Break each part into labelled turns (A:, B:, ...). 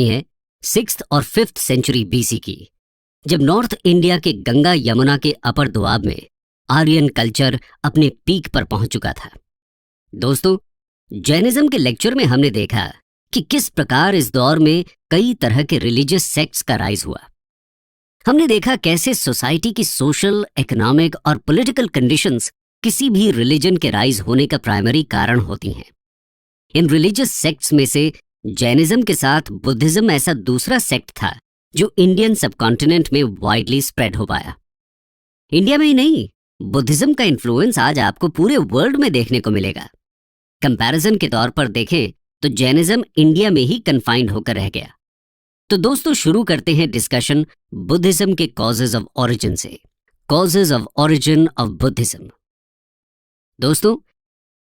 A: है 6th और 5th century BC की, जब नॉर्थ इंडिया के गंगा यमुना के अपर दोआब में आर्यन कल्चर अपने पीक पर पहुंच चुका था। दोस्तों, जैनिज्म के लेक्चर में हमने देखा कि किस प्रकार इस दौर में कई तरह के रिलीजियस सेक्ट्स का राइज हुआ। हमने देखा कैसे सोसाइटी की सोशल, इकोनॉमिक और पॉलिटिकल कंडीशंस किसी भी रिलीजन के राइज होने का प्राइमरी कारण होती हैं। इन रिलीजियस सेक्ट्स में से जैनिज्म के साथ बुद्धिज्म ऐसा दूसरा सेक्ट था जो इंडियन सबकॉन्टिनेंट में वाइडली स्प्रेड हो पाया। इंडिया में ही नहीं, बुद्धिज्म का इन्फ्लुएंस आज आपको पूरे वर्ल्ड में देखने को मिलेगा। कंपैरिजन के तौर पर देखें तो जैनिज्म इंडिया में ही कन्फाइंड होकर रह गया। तो दोस्तों, शुरू करते हैं डिस्कशन बुद्धिज्म के कॉजेज ऑफ ओरिजिन से। Causes of origin of Buddhism. दोस्तों,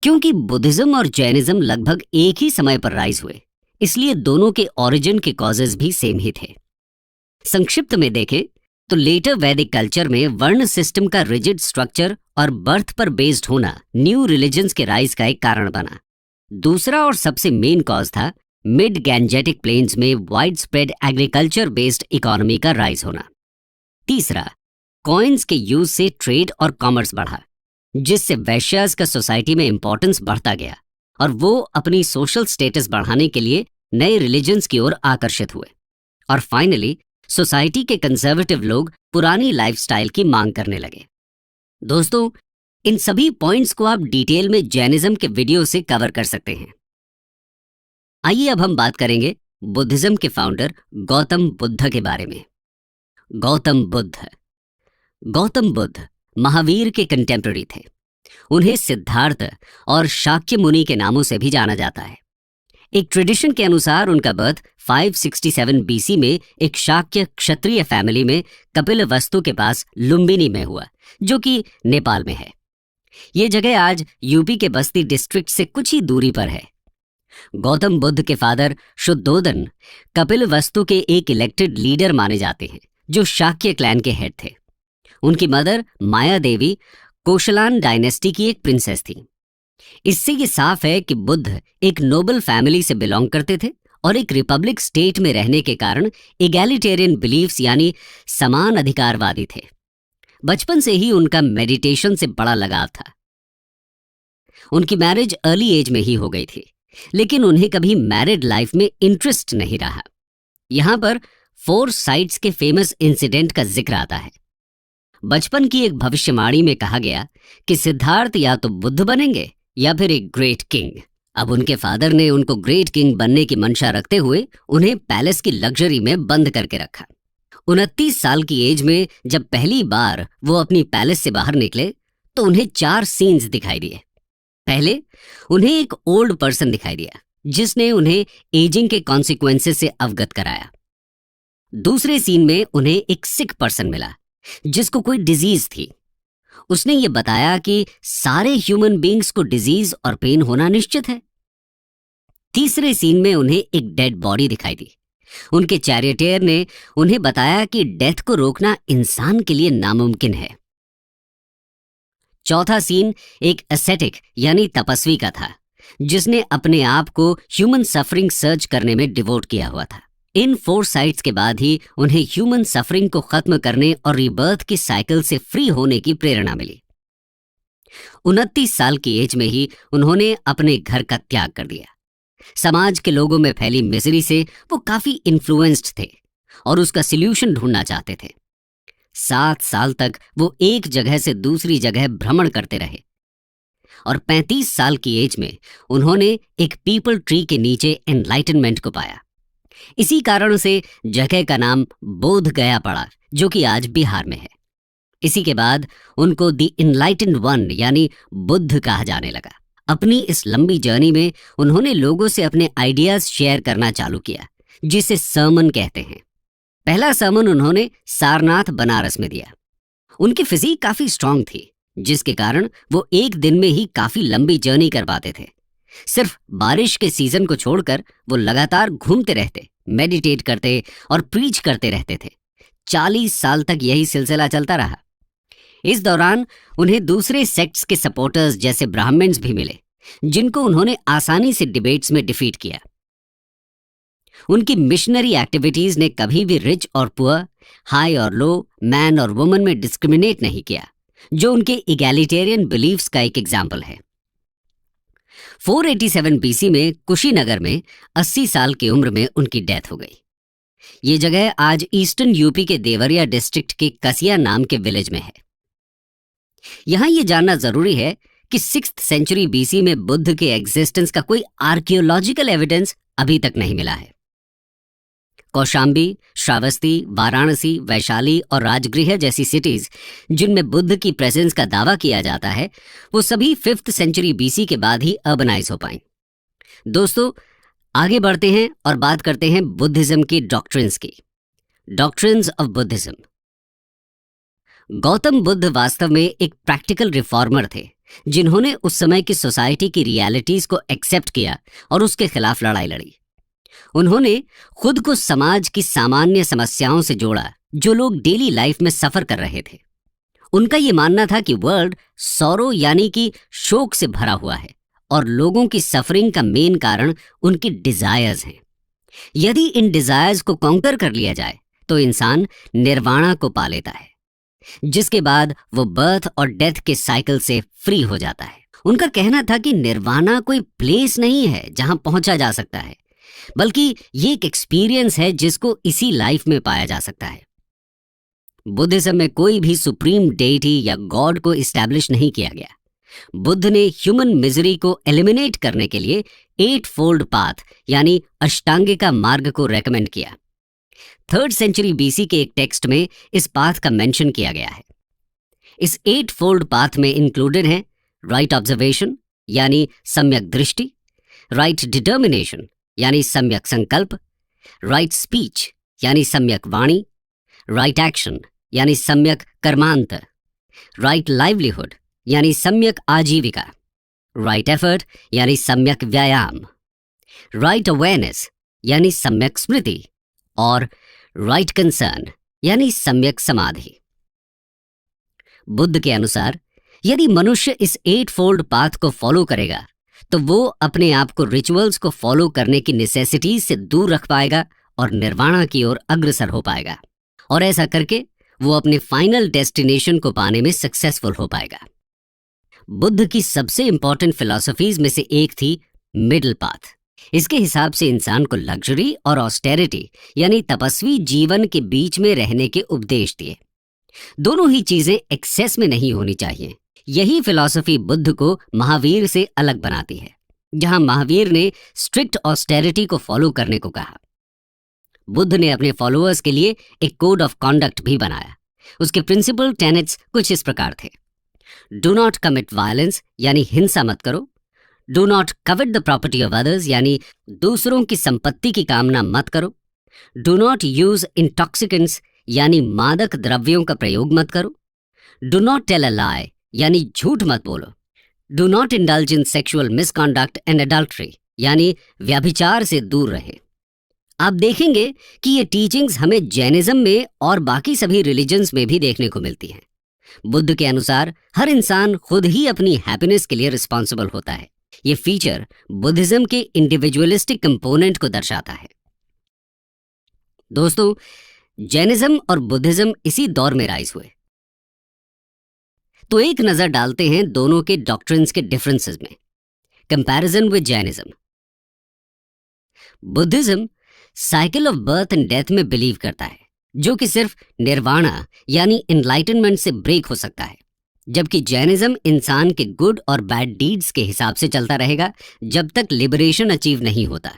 A: क्योंकि बुद्धिज्म और जैनिज्म लगभग एक ही समय पर राइज हुए, इसलिए दोनों के ओरिजिन के कॉजेज भी सेम ही थे। संक्षिप्त में देखें तो लेटर वैदिक कल्चर में वर्ण सिस्टम का रिजिड स्ट्रक्चर और बर्थ पर बेस्ड होना न्यू रिलीजन्स के राइज का एक कारण बना। दूसरा और सबसे मेन कॉज था मिड गैंजेटिक प्लेन्स में wide spread agriculture based economy का राइज होना। तीसरा, कॉइन्स के यूज से ट्रेड और कॉमर्स बढ़ा, जिससे वैश्यास का सोसाइटी में इंपॉर्टेंस बढ़ता गया और वो अपनी सोशल स्टेटस बढ़ाने के लिए नए रिलीजन्स की ओर आकर्षित हुए। और फाइनली, सोसाइटी के कंजर्वेटिव लोग पुरानी लाइफस्टाइल की मांग करने लगे। दोस्तों, इन सभी पॉइंट्स को आप डिटेल में जैनिज्म के वीडियो से कवर कर सकते हैं। आइए अब हम बात करेंगे बुद्धिज्म के फाउंडर गौतम बुद्ध के बारे में। गौतम बुद्ध महावीर के कंटेम्पररी थे। उन्हें सिद्धार्थ और शाक्य मुनि के नामों से भी जाना जाता है। एक ट्रेडिशन के अनुसार उनका बर्थ 567 बीसी में एक शाक्य क्षत्रिय फैमिली में कपिलवस्तु के पास लुम्बिनी में हुआ, जो कि नेपाल में है। ये जगह आज यूपी के बस्ती डिस्ट्रिक्ट से कुछ ही दूरी पर है। गौतम बुद्ध के फादर शुद्धोदन कपिलवस्तु के एक इलेक्टेड लीडर माने जाते हैं, जो शाक्य क्लैन के हेड थे। उनकी मदर माया देवी कोशलान डायनेस्टी की एक प्रिंसेस थी। इससे ये साफ है कि बुद्ध एक नोबल फैमिली से बिलोंग करते थे और एक रिपब्लिक स्टेट में रहने के कारण इगैलिटेरियन बिलीफ्स यानी समान अधिकारवादी थे। बचपन से ही उनका मेडिटेशन से बड़ा लगाव था। उनकी मैरिज अर्ली एज में ही हो गई थी, लेकिन उन्हें कभी मैरिड लाइफ में इंटरेस्ट नहीं रहा। यहां पर 4 साइट्स के फेमस इंसिडेंट का जिक्र आता है। बचपन की एक भविष्यवाणी में कहा गया कि सिद्धार्थ या तो बुद्ध बनेंगे या फिर एक ग्रेट किंग। अब उनके फादर ने उनको ग्रेट किंग बनने की मंशा रखते हुए उन्हें पैलेस की लग्जरी में बंद करके रखा। 29 साल की एज में जब पहली बार वो अपनी पैलेस से बाहर निकले तो उन्हें 4 सीन्स दिखाई दिए। पहले, उन्हें एक ओल्ड पर्सन दिखाई दिया जिसने उन्हें एजिंग के कॉन्सिक्वेंसेस से अवगत कराया। दूसरे सीन में उन्हें एक सिक पर्सन मिला जिसको कोई डिजीज थी। उसने ये बताया कि सारे ह्यूमन बीइंग्स को डिजीज और पेन होना निश्चित है। तीसरे सीन में उन्हें एक डेड बॉडी दिखाई दी। उनके चैरियटेयर ने उन्हें बताया कि डेथ को रोकना इंसान के लिए नामुमकिन है। चौथा सीन एक एसेटिक यानी तपस्वी का था, जिसने अपने आप को ह्यूमन सफरिंग सर्च करने में डिवोट किया हुआ था। इन 4 साइट्स के बाद ही उन्हें ह्यूमन सफरिंग को खत्म करने और रीबर्थ की साइकिल से फ्री होने की प्रेरणा मिली। 29 साल की एज में ही उन्होंने अपने घर का त्याग कर दिया। समाज के लोगों में फैली मिजरी से वो काफी इन्फ्लुएंस्ड थे और उसका सल्यूशन ढूंढना चाहते थे। 7 साल तक वो एक जगह से दूसरी जगह भ्रमण करते रहे और 35 साल की एज में उन्होंने एक पीपल ट्री के नीचे एनलाइटनमेंट को पाया। इसी कारण से जगह का नाम बोध गया पड़ा, जो कि आज बिहार में है। इसी के बाद उनको द इनलाइटेंड वन यानी बुद्ध कहा जाने लगा। अपनी इस लंबी जर्नी में उन्होंने लोगों से अपने आइडियाज शेयर करना चालू किया, जिसे सर्मन कहते हैं। पहला सर्मन उन्होंने सारनाथ बनारस में दिया। उनकी फिजिक काफी स्ट्रांग थी, जिसके कारण वो एक दिन में ही काफी लंबी जर्नी कर पाते थे। सिर्फ बारिश के सीजन को छोड़कर वो लगातार घूमते रहते, मेडिटेट करते और प्रीच करते रहते थे। 40 साल तक यही सिलसिला चलता रहा। इस दौरान उन्हें दूसरे सेक्ट्स के सपोर्टर्स जैसे ब्राह्मण्स भी मिले, जिनको उन्होंने आसानी से डिबेट्स में डिफीट किया। उनकी मिशनरी एक्टिविटीज ने कभी भी रिच और पुअर, हाई और लो, मैन और वुमन में डिस्क्रिमिनेट नहीं किया, जो उनके इगैलिटेरियन बिलीफ्स का एक एग्जाम्पल है। 487 बीसी में कुशीनगर में 80 साल की उम्र में उनकी डेथ हो गई। ये जगह आज ईस्टर्न यूपी के देवरिया डिस्ट्रिक्ट के कसिया नाम के विलेज में है। यहां यह जानना जरूरी है कि 6th सेंचुरी बीसी में बुद्ध के एग्जिस्टेंस का कोई आर्कियोलॉजिकल एविडेंस अभी तक नहीं मिला है। कौशाम्बी, श्रावस्ती, वाराणसी, वैशाली और राजगृह जैसी सिटीज जिनमें बुद्ध की प्रेजेंस का दावा किया जाता है, वो सभी 5th सेंचुरी बीसी के बाद ही अर्बनाइज हो पाई। दोस्तों, आगे बढ़ते हैं और बात करते हैं बुद्धिज्म की डॉक्ट्रिन्स की। Doctrines of Buddhism. Gautam Buddha वास्तव में एक प्रैक्टिकल रिफॉर्मर थे, जिन्होंने उस समय की सोसाइटी की रियलिटीज को एक्सेप्ट किया और उसके खिलाफ लड़ाई लड़ी। उन्होंने खुद को समाज की सामान्य समस्याओं से जोड़ा जो लोग डेली लाइफ में सफर कर रहे थे। उनका यह मानना था कि वर्ल्ड सौरो यानी कि शोक से भरा हुआ है और लोगों की सफरिंग का मेन कारण उनकी डिजायर्स हैं। यदि इन डिजायर्स को कॉन्कर कर लिया जाए तो इंसान निर्वाणा को पा लेता है, जिसके बाद वो बर्थ और डेथ के साइकिल से फ्री हो जाता है। उनका कहना था कि निर्वाणा कोई प्लेस नहीं है जहां पहुंचा जा सकता है, बल्कि ये एक एक्सपीरियंस है जिसको इसी लाइफ में पाया जा सकता है। बुद्धिज्म में कोई भी सुप्रीम डेटी या गॉड को इस्टेब्लिश नहीं किया गया। बुद्ध ने ह्यूमन मिजरी को एलिमिनेट करने के लिए 8 फोल्ड पाथ यानी अष्टांगिका मार्ग को रेकमेंड किया। 3rd सेंचुरी बीसी के एक टेक्स्ट में इस पाथ का मेंशन किया गया है। इस 8 फोल्ड पाथ में इंक्लूडेड है राइट ऑब्जर्वेशन यानी सम्यक दृष्टि, राइट डिटर्मिनेशन यानी सम्यक संकल्प, राइट स्पीच यानी सम्यक वाणी, राइट एक्शन यानी सम्यक कर्मांत, राइट लाइवलीहुड यानी सम्यक आजीविका, राइट एफर्ट यानी सम्यक व्यायाम, राइट अवेयरनेस यानी सम्यक स्मृति और राइट कंसर्न यानी सम्यक समाधि। बुद्ध के अनुसार यदि मनुष्य इस 8 फोल्ड पाथ को फॉलो करेगा तो वो अपने आप को रिचुअल्स को फॉलो करने की नेसेसिटीज से दूर रख पाएगा और निर्वाणा की ओर अग्रसर हो पाएगा, और ऐसा करके वो अपने फाइनल डेस्टिनेशन को पाने में सक्सेसफुल हो पाएगा। बुद्ध की सबसे इंपॉर्टेंट फिलॉसफीज में से एक थी मिडिल पाथ। इसके हिसाब से इंसान को लग्जरी और ऑस्टेरिटी यानी तपस्वी जीवन के बीच में रहने के उपदेश दिए। दोनों ही चीजें एक्सेस में नहीं होनी चाहिए। यही फिलॉसफी बुद्ध को महावीर से अलग बनाती है, जहां महावीर ने स्ट्रिक्ट ऑस्टेरिटी को फॉलो करने को कहा। बुद्ध ने अपने फॉलोअर्स के लिए एक कोड ऑफ कॉन्डक्ट भी बनाया। उसके प्रिंसिपल टेनेट्स कुछ इस प्रकार थे। डू नॉट कमिट वायलेंस यानी हिंसा मत करो, do not covet the property of others यानी दूसरों की संपत्ति की कामना मत करो, डू नॉट यूज इंटॉक्सिकेंट्स यानी मादक द्रव्यों का प्रयोग मत करो, डू नॉट टेल अ लाई यानी झूठ मत बोलो, do not indulge in sexual misconduct and adultery यानी व्यभिचार से दूर रहे। आप देखेंगे कि ये टीचिंग्स हमें जैनिज्म में और बाकी सभी रिलीजन्स में भी देखने को मिलती हैं। बुद्ध के अनुसार हर इंसान खुद ही अपनी हैप्पीनेस के लिए रिस्पॉन्सिबल होता है। ये फीचर बुद्धिज्म के इंडिविजुअलिस्टिक कंपोनेंट को दर्शाता है। दोस्तों, जैनिज्म और बुद्धिज्म इसी दौर में राइज हुए, तो एक नजर डालते हैं दोनों के डॉक्ट्रिन्स के डिफरेंसेस में। Comparison with Jainism. Buddhism cycle of birth and death में बिलीव करता है, जो कि सिर्फ निर्वाणा यानी एनलाइटनमेंट से ब्रेक हो सकता है, जबकि जैनिज्म इंसान के गुड और बैड डीड्स के हिसाब से चलता रहेगा जब तक लिबरेशन अचीव नहीं होता।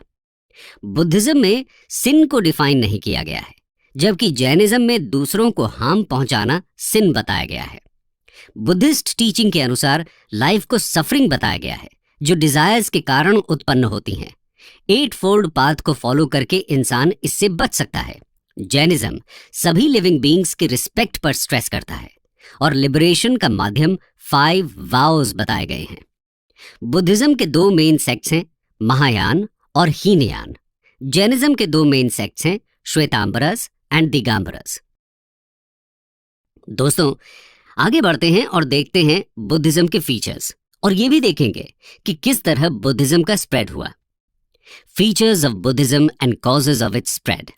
A: बुद्धिज्म में सिन को डिफाइन नहीं किया गया है, जबकि जैनिज्म में दूसरों को हार्म पहुंचाना सिन बताया गया है। बुद्धिस्ट टीचिंग के अनुसार लाइफ को सफरिंग बताया गया है, जो डिजायर्स के कारण उत्पन्न होती हैं। 8 फोल्ड पाथ को फॉलो करके इंसान इससे बच सकता है। जैनिज्म सभी लिविंग बीइंग्स की रिस्पेक्ट पर स्ट्रेस करता है और लिबरेशन का माध्यम 5 वाउस बताए गए हैं। बुद्धिज्म के 2 मेन सेक्ट्स हैं, महायान और हीनयान। जैनिज्म के 2 मेन सेक्ट्स हैं, श्वेतांबरस एंड दिगंबरस। दोस्तों, आगे बढ़ते हैं और देखते हैं बुद्धिज्म के फीचर्स, और ये भी देखेंगे कि किस तरह बुद्धिज्म का स्प्रेड हुआ। Features of Buddhism and causes of its spread.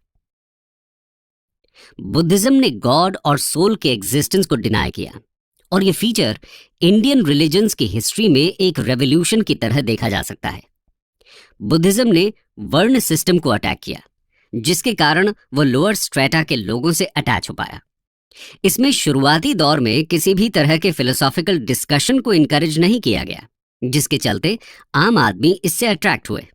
A: Buddhism ने गॉड और सोल के एग्जिस्टेंस को डिनाई किया, और ये फीचर इंडियन रिलीजन्स की हिस्ट्री में एक रेवोल्यूशन की तरह देखा जा सकता है। बुद्धिज्म ने वर्ण सिस्टम को अटैक किया, जिसके कारण वो लोअर स्ट्रेटा के लोगों से अटैच हो पाया। इसमें शुरुआती दौर में किसी भी तरह के फिलोसॉफिकल डिस्कशन को इनकरेज नहीं किया गया, जिसके चलते आम आदमी इससे अट्रैक्ट हुए।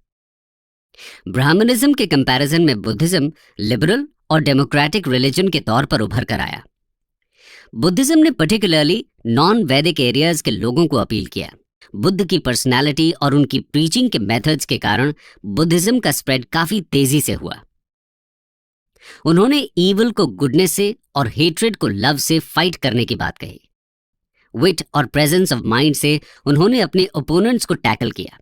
A: ब्राह्मणिज्म के कंपैरिजन में बुद्धिज्म लिबरल और डेमोक्रेटिक रिलीजन के तौर पर उभर कर आया। बुद्धिज्म ने पर्टिकुलरली नॉन वैदिक एरियाज के लोगों को अपील किया। बुद्ध की पर्सनालिटी और उनकी प्रीचिंग के मेथड्स के कारण बुद्धिज्म का स्प्रेड काफी तेजी से हुआ। उन्होंने ईविल को गुडनेस से और हेट्रेड को लव से फाइट करने की बात कही। विट और प्रेजेंस ऑफ माइंड से उन्होंने अपने ओपोनेंट्स को टैकल किया।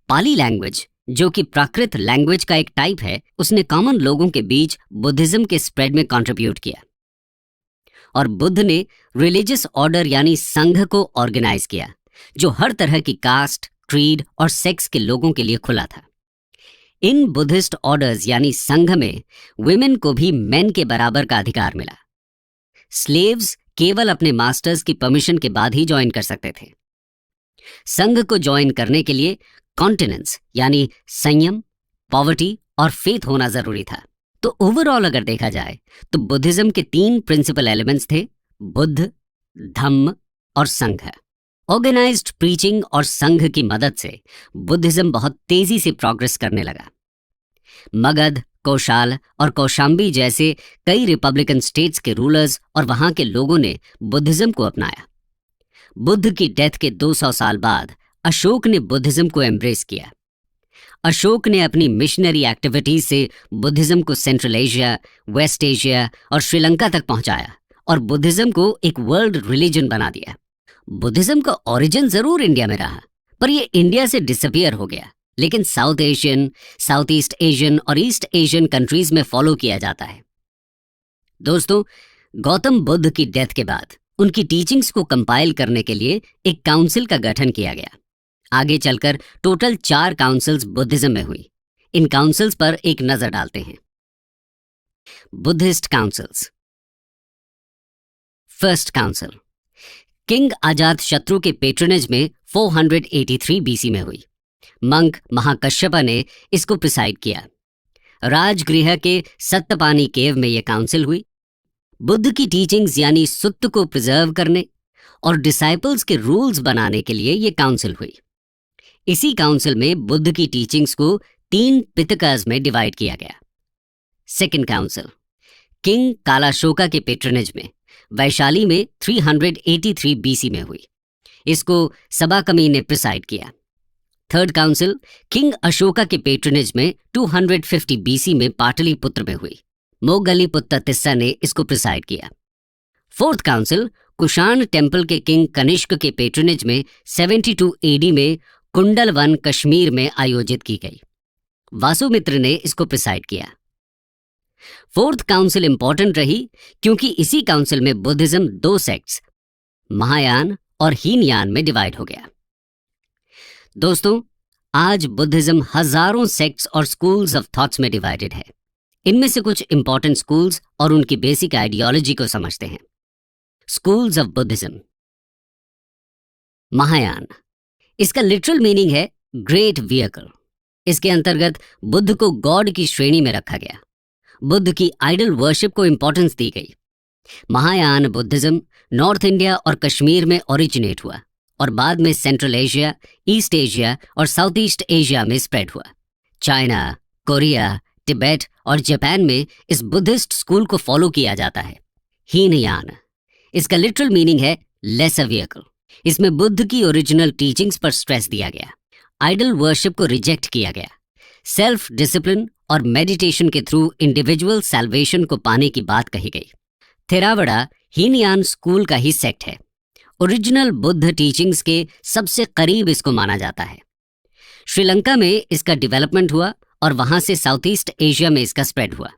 A: पाली लैंग्वेज, जो कि प्राकृत लैंग्वेज का एक टाइप है, उसने कॉमन लोगों के बीच बुद्धिज्म के स्प्रेड में कंट्रीब्यूट किया। और बुद्ध ने रिलीजियस ऑर्डर यानी संघ को ऑर्गेनाइज किया, जो हर तरह की कास्ट, क्रीड और सेक्स के लोगों के लिए खुला था। इन बुद्धिस्ट ऑर्डर्स यानी संघ में विमेन को भी मेन के बराबर का अधिकार मिला। स्लेव्स केवल अपने मास्टर्स की परमिशन के बाद ही ज्वाइन कर सकते थे। संघ को ज्वाइन करने के लिए कॉन्टिनेंस यानी संयम, पॉवर्टी और फेथ होना जरूरी था। तो ओवरऑल अगर देखा जाए तो बुद्धिज्म के 3 प्रिंसिपल एलिमेंट्स थे: बुद्ध, धम्म और संघ। ऑर्गेनाइज्ड प्रीचिंग और संघ की मदद से बुद्धिज्म बहुत तेजी से प्रोग्रेस करने लगा। मगध, कौशाल और कौशाम्बी जैसे कई रिपब्लिकन स्टेट्स के रूलर्स और वहां के लोगों ने बुद्धिज्म को अपनाया। बुद्ध की डेथ के 200 साल बाद अशोक ने बुद्धिज्म को एम्ब्रेस किया। अशोक ने अपनी मिशनरी एक्टिविटीज से बुद्धिज्म को सेंट्रल एशिया, वेस्ट एशिया और श्रीलंका तक पहुंचाया और बुद्धिज्म को एक वर्ल्ड रिलीजन बना दिया। बुद्धिज्म का ओरिजिन जरूर इंडिया में रहा, पर यह इंडिया से डिसअपियर हो गया, लेकिन south Asian, south east Asian और ईस्ट एशियन कंट्रीज में फॉलो किया जाता है। दोस्तों, गौतम बुद्ध की डेथ के बाद उनकी टीचिंग्स को कंपाइल करने के लिए एक काउंसिल का गठन किया गया। आगे चलकर टोटल 4 काउंसिल्स बुद्धिज्म में हुई। इन काउंसिल्स पर एक नजर डालते हैं। Buddhist councils. First council king Ajatashatru के पेट्रोनेज में 483 बीसी में हुई। मंक महाकश्यपा ने इसको प्रिसाइड किया। राजगृह के सत्तपानी केव में यह काउंसिल हुई। बुद्ध की टीचिंग्स यानी सुत्त को प्रिजर्व करने और डिसाइपल्स के रूल्स बनाने के लिए यह काउंसिल हुई। इसी काउंसिल में बुद्ध की टीचिंग्स को 3 पिटकास में डिवाइड किया गया। सेकंड काउंसिल किंग कालाशोका के पेट्रोनेज में वैशाली में 383 बीसी में हुई। इसको सबाकमी ने प्रिसाइड किया। थर्ड काउंसिल किंग अशोका के पेट्रोनेज में 250 बीसी में पाटलिपुत्र में हुई। मोगलीपुत्र तिस्सा ने इसको प्रिसाइड किया। फोर्थ काउंसिल कुषाण टेम्पल के किंग कनिष्क के पेट्रोनेज में 72 एडी में कुंडलवन कश्मीर में आयोजित की गई। वासुमित्र ने इसको प्रिसाइड किया। फोर्थ काउंसिल इंपॉर्टेंट रही क्योंकि इसी काउंसिल में बुद्धिज्म 2 सेक्ट्स महायान और हीनयान में डिवाइड हो गया। दोस्तों, आज बुद्धिज्म हजारों सेक्ट्स और स्कूल्स ऑफ थॉट्स में डिवाइडेड है। इनमें से कुछ इंपॉर्टेंट स्कूल्स और उनकी बेसिक आइडियोलॉजी को समझते हैं। Schools of Buddhism. महायान, इसका लिटरल मीनिंग है ग्रेट व्हीकल। इसके अंतर्गत बुद्ध को गॉड की श्रेणी में रखा गया। बुद्ध की आइडल वर्शिप को इंपॉर्टेंस दी गई। महायान बुद्धिज्म नॉर्थ इंडिया और कश्मीर में ओरिजिनेट हुआ और बाद में सेंट्रल एशिया, ईस्ट एशिया और साउथ ईस्ट एशिया में स्प्रेड हुआ। चाइना, कोरिया, तिब्बत और जापान में इस बुद्धिस्ट स्कूल को फॉलो किया जाता है। हीनयान, इसका लिटरल मीनिंग है लेसर व्हीकल। इसमें बुद्ध की ओरिजिनल टीचिंग्स पर स्ट्रेस दिया गया। आइडल वर्शिप को रिजेक्ट किया गया। सेल्फ डिसिप्लिन और मेडिटेशन के थ्रू इंडिविजुअल सैल्वेशन को पाने की बात कही गई। थेरावड़ा हीनयान स्कूल का ही सेक्ट है। ओरिजिनल बुद्ध टीचिंग्स के सबसे करीब इसको माना जाता है। श्रीलंका में इसका डेवलपमेंट हुआ और वहां से साउथ ईस्ट एशिया में इसका स्प्रेड हुआ।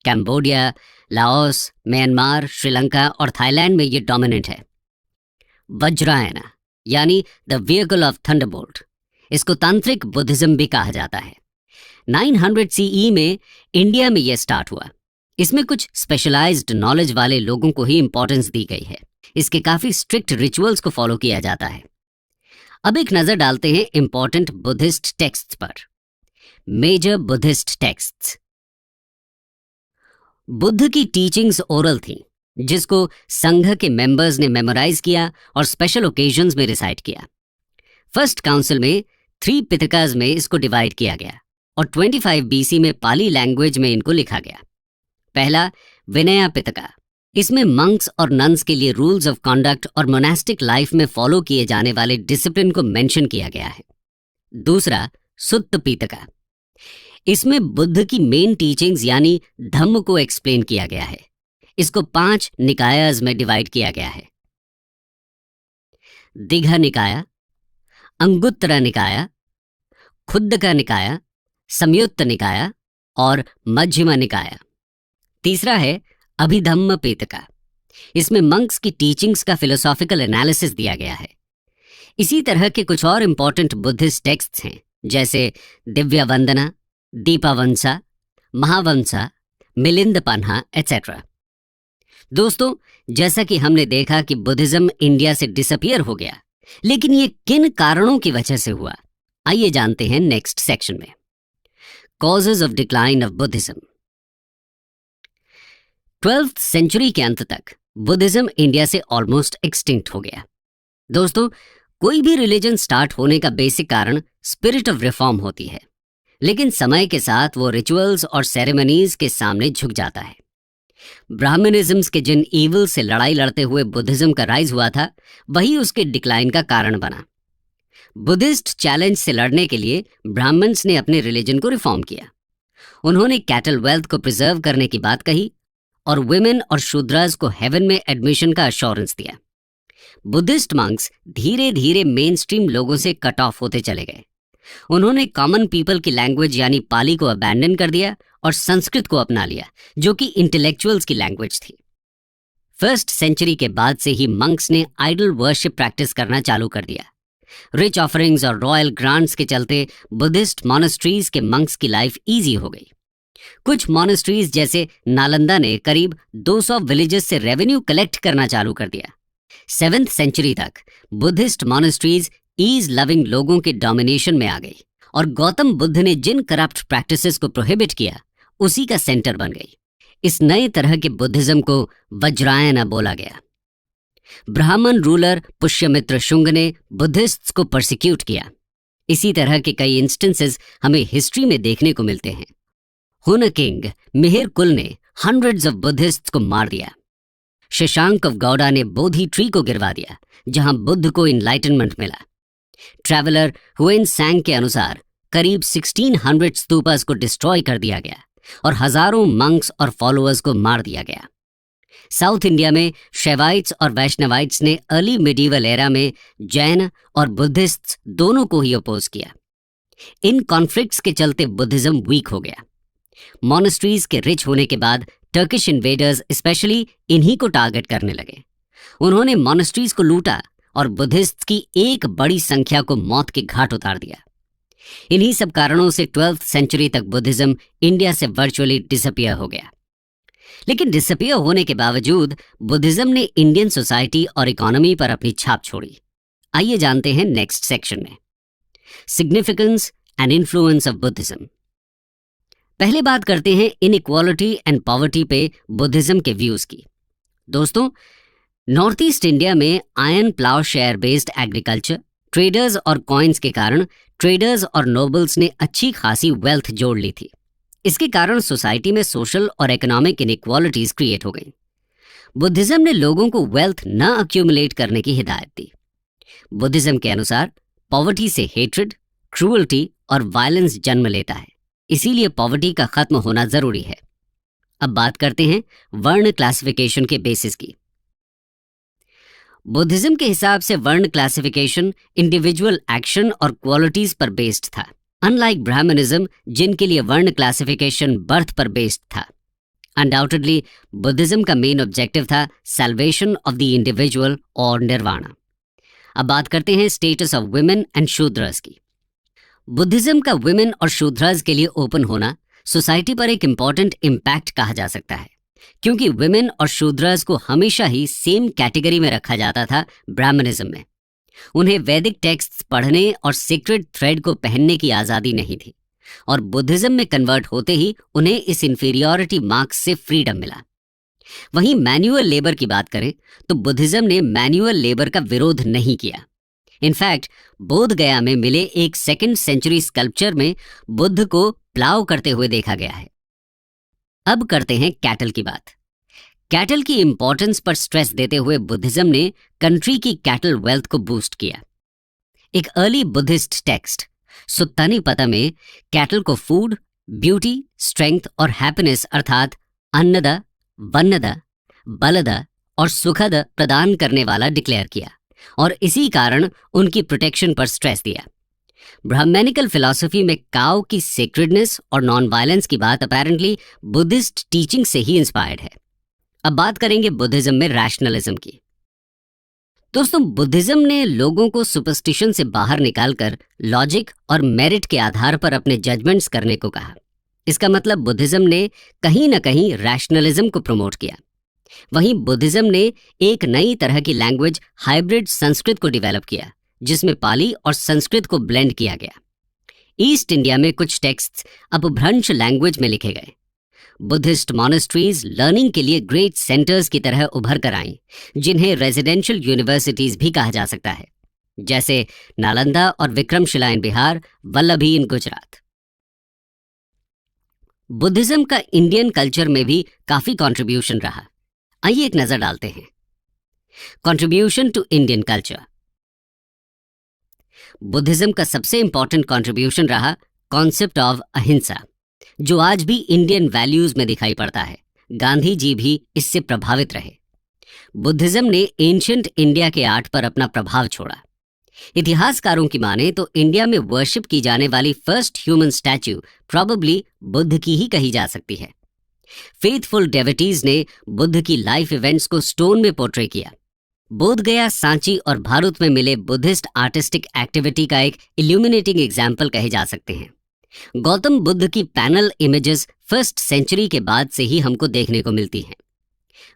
A: कैम्बोडिया, लाओस, म्यांमार, श्रीलंका और थाईलैंड में ये डोमिनेंट है। वज्रायन यानी द व्हीकल ऑफ थंडरबोल्ट, इसको तांत्रिक बुद्धिज्म भी कहा जाता है। 900 सीई में इंडिया में यह स्टार्ट हुआ। इसमें कुछ स्पेशलाइज्ड नॉलेज वाले लोगों को ही इंपॉर्टेंस दी गई है। इसके काफी स्ट्रिक्ट रिचुअल्स को फॉलो किया जाता है। अब एक नजर डालते हैं इंपॉर्टेंट बुद्धिस्ट टेक्स्ट्स पर। Major Buddhist texts. बुद्ध की टीचिंग्स ओरल थी, जिसको संघ के मेंबर्स ने मेमोराइज किया और स्पेशल ओकेजन्स में रिसाइट किया। फर्स्ट काउंसिल में 3 पिटकास में इसको डिवाइड किया गया और 25 बीसी में पाली लैंग्वेज में इनको लिखा गया। पहला विनया पिटका, इसमें मंक्स और नन्स के लिए रूल्स ऑफ कॉन्डक्ट और मोनास्टिक लाइफ में फॉलो किए जाने वाले डिसिप्लिन को मेंशन किया गया है। दूसरा सुत्त पिटका, इसमें बुद्ध की मेन टीचिंग्स यानी धम्म को एक्सप्लेन किया गया है। इसको 5 निकायाज में डिवाइड किया गया है। दिघा निकाया, अंगुत्तरा निकाया, खुद्दका निकाया, संयुत्त निकाया और मध्यमा निकाया। तीसरा है अभिधम्म पिटका, इसमें मंक्स की टीचिंग्स का फिलोसॉफिकल एनालिसिस दिया गया है। इसी तरह के कुछ और इंपॉर्टेंट बुद्धिस्ट टेक्स्ट्स हैं, जैसे दिव्य वंदना, दीपावंसा, महावंसा, मिलिंद पन्हा एटसेट्रा। दोस्तों, जैसा कि हमने देखा कि बुद्धिज्म इंडिया से डिसअपियर हो गया, लेकिन ये किन कारणों की वजह से हुआ, आइए जानते हैं नेक्स्ट सेक्शन में। Causes of decline of Buddhism. 12th century के अंत तक बुद्धिज्म इंडिया से ऑलमोस्ट एक्सटिंक्ट हो गया। दोस्तों, कोई भी रिलीजन स्टार्ट होने का बेसिक कारण स्पिरिट ऑफ रिफॉर्म होती है, लेकिन समय के साथ वो रिचुअल्स और सेरेमनीज के सामने झुक जाता है। ब्राह्मणिज्म्स के जिन ईविल से लड़ाई लड़ते हुए बुद्धिज्म का राइज हुआ था, वही उसके डिक्लाइन का कारण बना। बुद्धिस्ट चैलेंज से लड़ने के लिए ब्राह्मण्स ने अपने रिलीजन को रिफॉर्म किया। उन्होंने कैटल वेल्थ को प्रिजर्व करने की बात कही और वुमेन और शूद्रास को हेवन में एडमिशन का अश्योरेंस दिया। बुद्धिस्ट मंक्स धीरे धीरे मेन स्ट्रीम लोगों से कट ऑफ होते चले गए। उन्होंने कॉमन पीपल की लैंग्वेज यानी पाली को अबैंडन कर दिया और संस्कृत को अपना लिया, जो कि इंटेलेक्चुअल्स की लैंग्वेज थी। 1st सेंचुरी के बाद से ही मंक्स ने आइडल वर्शिप प्रैक्टिस करना चालू कर दिया। रिच ऑफरिंग्स और रॉयल ग्रांट्स के चलते बुद्धिस्ट मॉनेस्ट्रीज के मंक्स की लाइफ इजी हो गई। कुछ मॉनेस्ट्रीज जैसे नालंदा ने करीब 200 विलेजेस से रेवेन्यू कलेक्ट करना चालू कर दिया। 7th सेंचुरी तक बुद्धिस्ट मॉनेस्ट्रीज ईज लविंग लोगों के डोमिनेशन में आ गई और गौतम बुद्ध ने जिन करप्ट प्रैक्टिसेस को प्रोहिबिट किया, उसी का सेंटर बन गई। इस नए तरह के बुद्धिज्म को वज्रायन बोला गया। ब्राह्मण रूलर पुष्यमित्र शुंग ने बुद्धिस्ट्स को परसिक्यूट किया। इसी तरह के कई इंस्टेंसेस हमें हिस्ट्री में देखने को मिलते हैं। हुन किंग मिहिर कुल ने हंड्रेड्स ऑफ बुद्धिस्ट्स को मार दिया। शशांक ऑफ गौड़ा ने बोधि ट्री को गिरवा दिया, जहां बुद्ध को इनलाइटनमेंट मिला। ट्रैवलर हुएन सैंग के अनुसार करीब 1600 स्तूपास को डिस्ट्रॉय कर दिया गया और हजारों मंक्स और फॉलोअर्स को मार दिया गया। साउथ इंडिया में शैवाइट्स और वैष्णवाइट्स ने अर्ली मिडीवल एरा में जैन और बुद्धिस्ट्स दोनों को ही अपोज किया। इन कॉन्फ्लिक्ट्स के चलते बुद्धिज्म वीक हो गया। मॉनेस्ट्रीज के रिच होने के बाद टर्किश इन्वेडर्स स्पेशली इन्हीं को टारगेट करने लगे। उन्होंने मॉनेस्ट्रीज को लूटा और बुद्धिस्ट की एक बड़ी संख्या को मौत के घाट उतार दिया। इन्हीं सब कारणों से 12th सेंचुरी तक बुद्धिज्म इंडिया से वर्चुअली डिसअपियर हो गया। लेकिन डिसअपियर होने के बावजूद बुद्धिज्म ने इंडियन सोसाइटी और इकोनॉमी पर अपनी छाप छोड़ी। आइए जानते हैं नेक्स्ट सेक्शन में significance and influence of Buddhism. पहले बात करते हैं इनइक्वालिटी एंड पॉवर्टी पे बुद्धिज्म के व्यूज की। दोस्तों, नॉर्थ ईस्ट इंडिया में iron plough share based agriculture, traders और कॉइन्स के कारण ट्रेडर्स और नोबल्स ने अच्छी खासी वेल्थ जोड़ ली थी। इसके कारण सोसाइटी में सोशल और इकोनॉमिक इनइक्वालिटीज क्रिएट हो गई। बुद्धिज्म ने लोगों को वेल्थ न अक्यूमुलेट करने की हिदायत दी। बुद्धिज्म के अनुसार पॉवर्टी से हेट्रेड, क्रूअल्टी और वायलेंस जन्म लेता है, इसीलिए पॉवर्टी का खत्म होना जरूरी है। अब बात करते हैं वर्ण क्लासिफिकेशन के बेसिस की। बुद्धिज्म के हिसाब से वर्ण क्लासिफिकेशन इंडिविजुअल एक्शन और क्वालिटीज पर बेस्ड था, अनलाइक ब्राह्मणिज्म जिनके लिए वर्ण क्लासिफिकेशन बर्थ पर बेस्ड था। अनडाउटेडली बुद्धिज्म का मेन ऑब्जेक्टिव था सैल्वेशन ऑफ द इंडिविजुअल और निर्वाणा। अब बात करते हैं status of women and Shudras की। बुद्धिज्म का वुमेन और शूद्रास के लिए ओपन होना सोसाइटी पर एक इम्पॉर्टेंट इम्पैक्ट कहा जा सकता है, क्योंकि वुमेन और शूद्रास को हमेशा ही सेम कैटेगरी में रखा जाता था ब्राह्मणिज्म में। उन्हें वैदिक टेक्स्ट पढ़ने और सीक्रेट थ्रेड को पहनने की आज़ादी नहीं थी, और बुद्धिज्म में कन्वर्ट होते ही उन्हें इस इंफीरियॉरिटी मार्क्स से फ्रीडम मिला। वहीं मैन्युअल लेबर की बात करें तो बुद्धिज्म ने मैन्युअल लेबर का विरोध नहीं किया। इनफैक्ट बोध गया में मिले एक 2nd सेंचुरी स्कल्पचर में बुद्ध को प्लाव करते हुए देखा गया है। अब करते हैं कैटल की बात। कैटल की इंपॉर्टेंस पर स्ट्रेस देते हुए बुद्धिज्म ने कंट्री की कैटल वेल्थ को बूस्ट किया। एक अर्ली बुद्धिस्ट टेक्स्ट सुत्ता निपाता में कैटल को फूड, ब्यूटी, स्ट्रेंथ और हैप्पीनेस अर्थात अन्नदा, वन्नदा, बलदा और सुखद प्रदान करने वाला डिक्लेयर किया, और इसी कारण उनकी प्रोटेक्शन पर स्ट्रेस दिया। ब्राह्मणिकल फिलॉसफी में काउ की सेक्रेडनेस और नॉन वायलेंस की बात अपेरेंटली बुद्धिस्ट टीचिंग से ही इंस्पायर्ड है। अब बात करेंगे बुद्धिज्म में रैशनलिज्म की। दोस्तों, बुद्धिज्म ने लोगों को सुपरस्टिशन से बाहर निकालकर लॉजिक और मेरिट के आधार पर अपने जजमेंट्स करने को कहा। इसका मतलब बुद्धिज्म ने कहीं ना कहीं रैशनलिज्म को प्रमोट किया। वहीं बुद्धिज्म ने एक नई तरह की लैंग्वेज हाइब्रिड संस्कृत को डेवलप किया, जिसमें पाली और संस्कृत को ब्लेंड किया गया। ईस्ट इंडिया में कुछ टेक्स्ट्स अपभ्रंश लैंग्वेज में लिखे गए। बुद्धिस्ट मॉनेस्ट्रीज लर्निंग के लिए ग्रेट सेंटर्स की तरह उभर कर आईं, जिन्हें रेजिडेंशियल यूनिवर्सिटीज भी कहा जा सकता है, जैसे नालंदा और विक्रमशिला इन बिहार, वल्लभी इन गुजरात। बुद्धिज्म का इंडियन कल्चर में भी काफी कंट्रीब्यूशन रहा। आइए एक नजर डालते हैं। Contribution to Indian culture. Buddhism का सबसे इंपॉर्टेंट कंट्रीब्यूशन रहा कॉन्सेप्ट ऑफ अहिंसा, जो आज भी इंडियन वैल्यूज में दिखाई पड़ता है। गांधी जी भी इससे प्रभावित रहे। बुद्धिज्म ने एंशिएंट इंडिया के आर्ट पर अपना प्रभाव छोड़ा। इतिहासकारों की माने तो इंडिया में वर्शिप की जाने वाली first human statue probably Buddha की ही कही जा सकती है। फेथफुल डेवोटीज ने बुद्ध की लाइफ इवेंट्स को स्टोन में पोर्ट्रे किया। बोध गया, सांची और भारत में मिले बुद्धिस्ट आर्टिस्टिक एक्टिविटी का एक इल्यूमिनेटिंग एग्जाम्पल कहे जा सकते हैं। गौतम बुद्ध की पैनल इमेजेस 1st सेंचुरी के बाद से ही हमको देखने को मिलती हैं।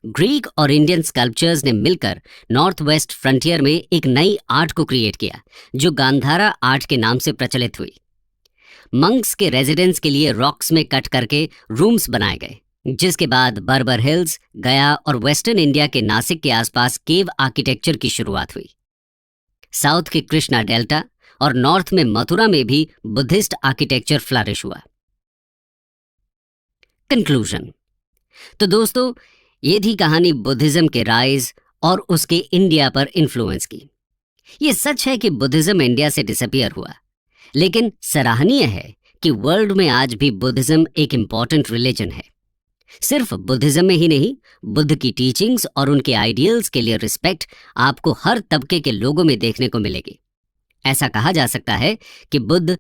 A: ग्रीक और इंडियन स्कल्पचर्स ने मिलकर नॉर्थ वेस्ट फ्रंटियर में एक नई आर्ट को क्रिएट किया, जो गांधारा आर्ट के नाम से प्रचलित हुई। मंक्स के रेजिडेंस के लिए रॉक्स में कट करके रूम्स बनाए गए, जिसके बाद बर्बर हिल्स, गया और वेस्टर्न इंडिया के नासिक के आसपास केव आर्किटेक्चर की शुरुआत हुई। साउथ के कृष्णा डेल्टा और नॉर्थ में मथुरा में भी बुद्धिस्ट आर्किटेक्चर फ्लरिश हुआ। कंक्लूजन। तो दोस्तों, ये थी कहानी बुद्धिज्म के राइज और उसके इंडिया पर इन्फ्लुएंस की। ये सच है कि बुद्धिज्म इंडिया से डिसअपियर हुआ, लेकिन सराहनीय है कि वर्ल्ड में आज भी बुद्धिज्म एक इंपॉर्टेंट रिलीजन है। सिर्फ बुद्धिज्म में ही नहीं, बुद्ध की टीचिंग्स और उनके आइडियल्स के लिए रिस्पेक्ट आपको हर तबके के लोगों में देखने को मिलेगी। ऐसा कहा जा सकता है कि बुद्ध